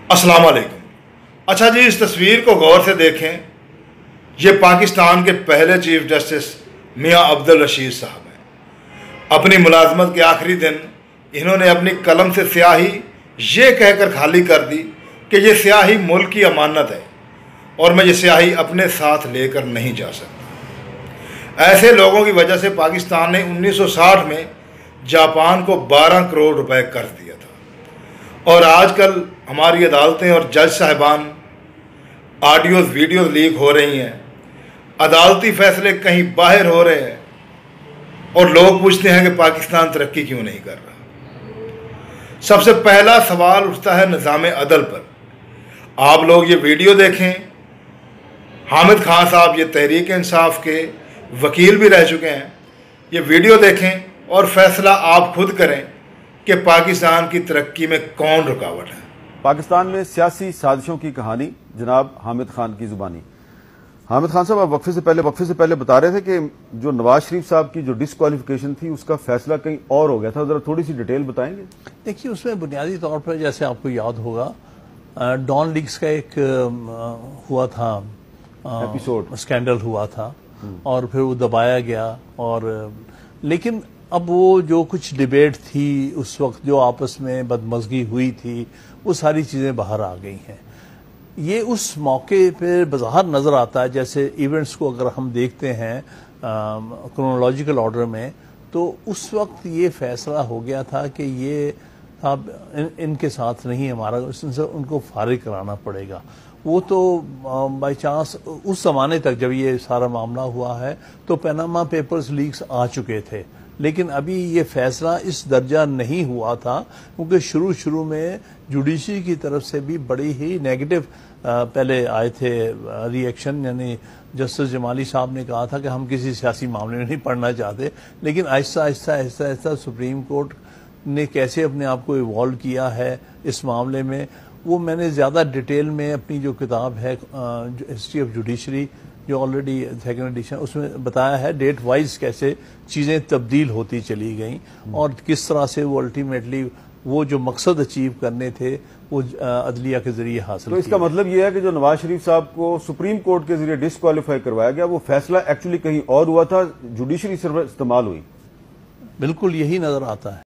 अस्सलाम वालेकुम। अच्छा जी, इस तस्वीर को गौर से देखें। ये पाकिस्तान के पहले चीफ जस्टिस मियां अब्दुल रशीद साहब हैं। अपनी मुलाजमत के आखिरी दिन इन्होंने अपनी कलम से स्याही ये कहकर खाली कर दी कि ये स्याही मुल्क की अमानत है और मैं ये स्याही अपने साथ लेकर नहीं जा सकता। ऐसे लोगों की वजह से पाकिस्तान ने 1960 में जापान को 12 करोड़ रुपए कर्ज दिया था और आजकल हमारी अदालतें और जज साहिबान ऑडियोज़ वीडियोज़ लीक हो रही हैं, अदालती फैसले कहीं बाहर हो रहे हैं और लोग पूछते हैं कि पाकिस्तान तरक्की क्यों नहीं कर रहा। सबसे पहला सवाल उठता है निज़ाम अदल पर। आप लोग ये वीडियो देखें। हामिद खान साहब ये तहरीक इंसाफ के वकील भी रह चुके हैं। ये वीडियो देखें और फैसला आप खुद करें कि पाकिस्तान की तरक्की में कौन रुकावट है। पाकिस्तान में सियासी साजिशों की कहानी, जनाब हामिद खान की जुबानी। हामिद खान साहब, आप वक्फे से पहले बता रहे थे कि जो नवाज शरीफ साहब की जो डिस्क्वालिफिकेशन थी उसका फैसला कहीं और हो गया था, जरा थोड़ी सी डिटेल बताएंगे। देखिए, उसमें बुनियादी तौर पर जैसे आपको याद होगा डॉन लीग्स का एक हुआ था एपिसोड, स्कैंडल हुआ था और फिर वो दबाया गया। और लेकिन अब वो जो कुछ डिबेट थी उस वक्त, जो आपस में बदमज़गी हुई थी, वो सारी चीज़ें बाहर आ गई हैं। ये उस मौके पर बज़ाहिर नज़र आता है, जैसे इवेंट्स को अगर हम देखते हैं क्रोनोलॉजिकल ऑर्डर में, तो उस वक्त ये फैसला हो गया था कि ये इनके साथ नहीं हमारा, उनको फारिग कराना पड़ेगा। वो तो बाई चांस उस ज़माने तक जब ये सारा मामला हुआ है तो पनामा पेपर्स लीक्स आ चुके थे, लेकिन अभी ये फैसला इस दर्जा नहीं हुआ था क्योंकि शुरू में जुडिशरी की तरफ से भी बड़ी ही नेगेटिव पहले आए थे रिएक्शन। यानी जस्टिस जमाली साहब ने कहा था कि हम किसी सियासी मामले में नहीं पढ़ना चाहते, लेकिन आहिस्ता सुप्रीम कोर्ट ने कैसे अपने आप को इवॉल्व किया है इस मामले में, वो मैंने ज़्यादा डिटेल में अपनी जो किताब है हिस्ट्री ऑफ जुडिशरी, जो ऑलरेडी सेकेंड एडिशन, उसमें बताया है डेट वाइज कैसे चीज़ें तब्दील होती चली गई और किस तरह से वो अल्टीमेटली वो जो मकसद अचीव करने थे वो अदलिया के जरिए हासिल। तो इसका मतलब ये है कि जो नवाज शरीफ साहब को सुप्रीम कोर्ट के जरिए डिस्क्वालीफाई करवाया गया, वो फैसला एक्चुअली कहीं और हुआ था, जुडिशरी सर्विस इस्तेमाल हुई। बिल्कुल यही नजर आता है।